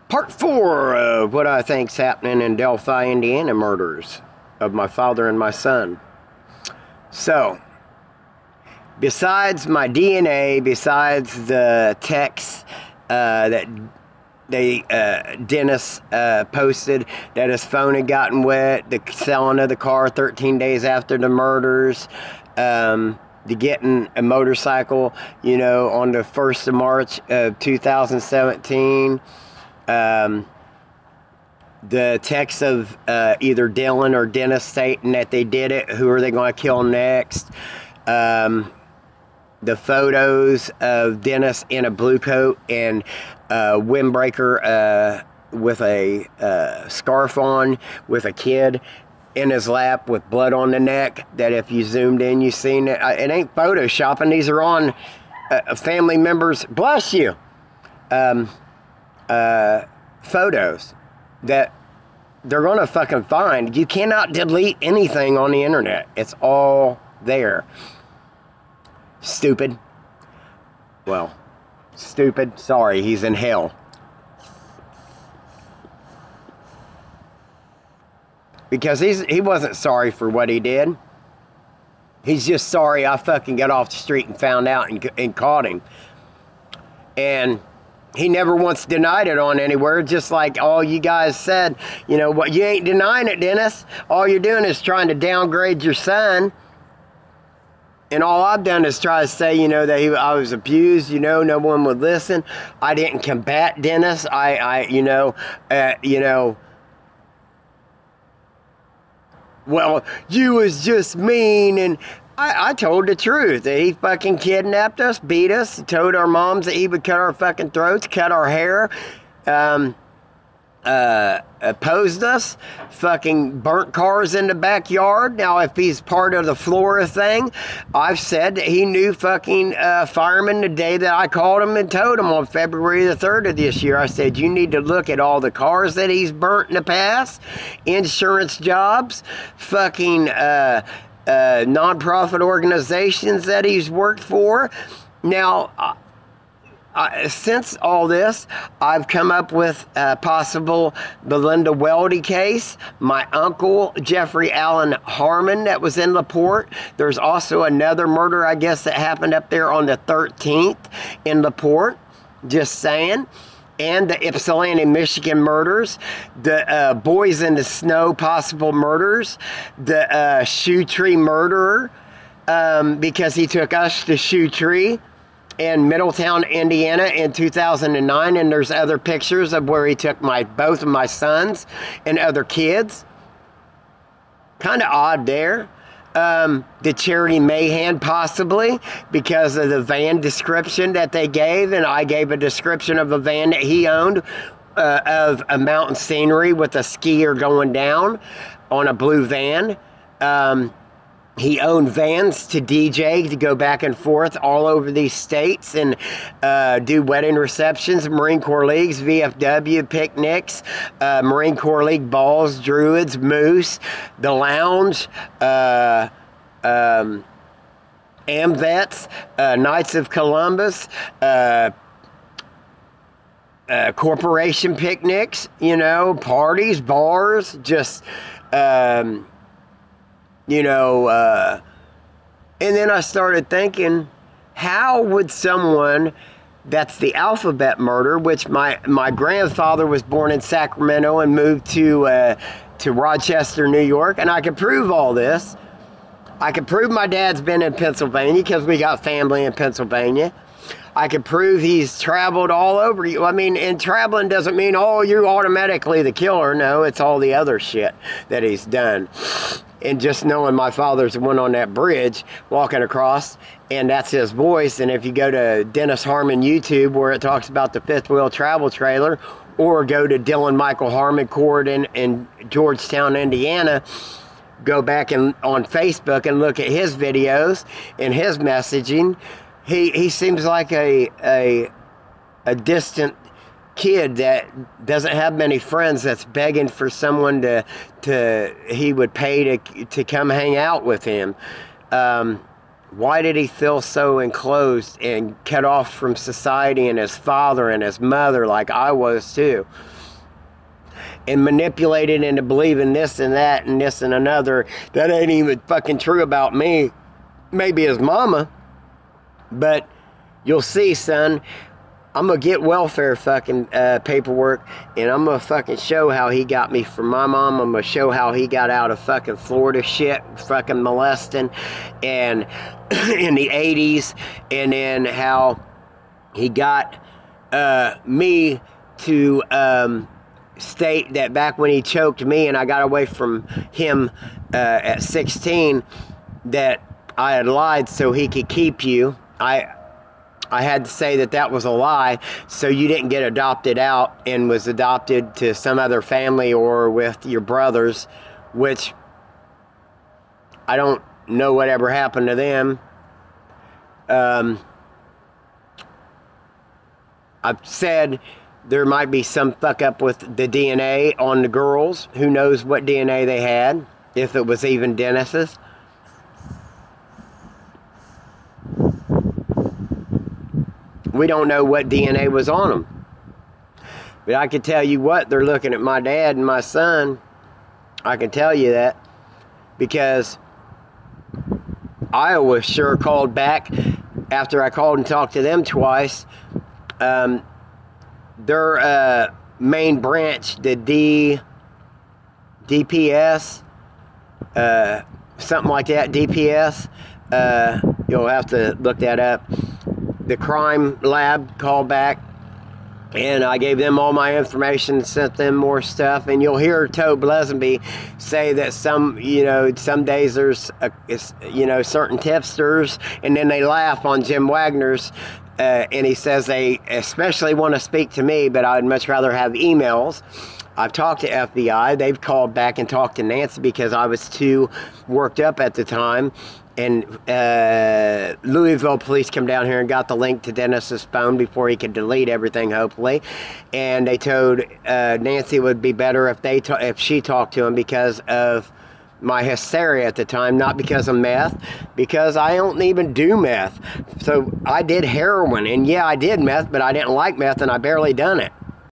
Part 4 of what I think's happening in Delphi, Indiana murders of my father and my son. So, besides my DNA, besides the text that Dennis posted that his phone had gotten wet, the selling of the car 13 days after the murders, the getting a motorcycle, you know, on the 1st of March of 2017, the text of either Dylan or Dennis stating that they did it, who are they going to kill next, the photos of Dennis in a blue coat and windbreaker with a scarf on, with a kid in his lap with blood on the neck, that if you zoomed in, you seen it. It ain't photoshopping. These are on family members, bless you, photos that they're going to fucking find. You cannot delete anything on the internet. It's all there. Stupid. Well, stupid. Sorry, he's in hell. Because he wasn't sorry for what he did. He's just sorry I fucking got off the street and found out and caught him. And he never once denied it on anywhere, just like all you guys said. You know what? You ain't denying it, Dennis. All you're doing is trying to downgrade your son. And all I've done is try to say, you know, that I was abused, you know, no one would listen. I didn't combat Dennis. Well, you was just mean, and I told the truth. That he fucking kidnapped us, beat us, told our moms that he would cut our fucking throats, cut our hair, opposed us, fucking burnt cars in the backyard. Now, if he's part of the Flora thing, I've said that he knew fucking firemen the day that I called him and told him on February the 3rd of this year. I said, you need to look at all the cars that he's burnt in the past, insurance jobs, fucking non-profit organizations that he's worked for. Now, since all this, I've come up with a possible Belinda Weldy case. My uncle, Jeffrey Allen Harmon, that was in LaPorte. There's also another murder, I guess, that happened up there on the 13th in LaPorte. Just saying. And the Ypsilanti, Michigan murders, the Boys in the Snow possible murders, the Shoe Tree murderer, because he took us to Shoe Tree in Middletown, Indiana in 2009, and there's other pictures of where he took both of my sons and other kids. Kind of odd there. The Charity Mahan possibly, because of the van description that they gave, and I gave a description of a van that he owned of a mountain scenery with a skier going down on a blue van. He owned vans to DJ, to go back and forth all over these states and do wedding receptions, Marine Corps Leagues, VFW, picnics, Marine Corps League balls, druids, moose, the lounge, AMVETS, Knights of Columbus, corporation picnics, you know, parties, bars, just... and then I started thinking, how would someone, that's the alphabet murder, which my grandfather was born in Sacramento and moved to Rochester, New York, and I could prove all this. I could prove my dad's been in Pennsylvania because we got family in Pennsylvania. I could prove he's traveled all over. I mean, and traveling doesn't mean, oh, you're automatically the killer. No, it's all the other shit that he's done. And just knowing my father's the one on that bridge walking across, and that's his voice. And if you go to Dennis Harmon YouTube, where it talks about the fifth wheel travel trailer, or go to Dylan Michael Harmon Court in Georgetown, Indiana, go back on Facebook and look at his videos and his messaging. He seems like a distant kid that doesn't have many friends, that's begging for someone he would pay to come hang out with him. Why did he feel so enclosed and cut off from society and his father and his mother, like I was too? And manipulated into believing this and that and this and another that ain't even fucking true about me. Maybe his mama. But you'll see, son, I'm gonna get welfare fucking paperwork, and I'm gonna fucking show how he got me from my mom. I'm gonna show how he got out of fucking Florida shit, fucking molesting, and in the 80s, and then how he got me to state that back when he choked me and I got away from him at 16, that I had lied so he could keep you. I had to say that that was a lie, so you didn't get adopted out and was adopted to some other family or with your brothers, which I don't know whatever happened to them. I've said there might be some fuck up with the DNA on the girls. Who knows what DNA they had, if it was even Dennis's. We don't know what DNA was on them. But I can tell you what, they're looking at my dad and my son. I can tell you that. Because Iowa sure called back after I called and talked to them twice. Their main branch, the DPS, something like that, DPS. You'll have to look that up. The crime lab called back, and I gave them all my information, sent them more stuff, and you'll hear Tobe Lesenby say that some days there's certain tipsters, and then they laugh on Jim Wagner's, and he says they especially want to speak to me, but I'd much rather have emails. I've talked to FBI. They've called back and talked to Nancy because I was too worked up at the time. And Louisville police come down here and got the link to Dennis's phone before he could delete everything, hopefully. And they told Nancy it would be better if she talked to him because of my hysteria at the time, not because of meth, because I don't even do meth. So I did heroin, and yeah, I did meth, but I didn't like meth, and I barely done it.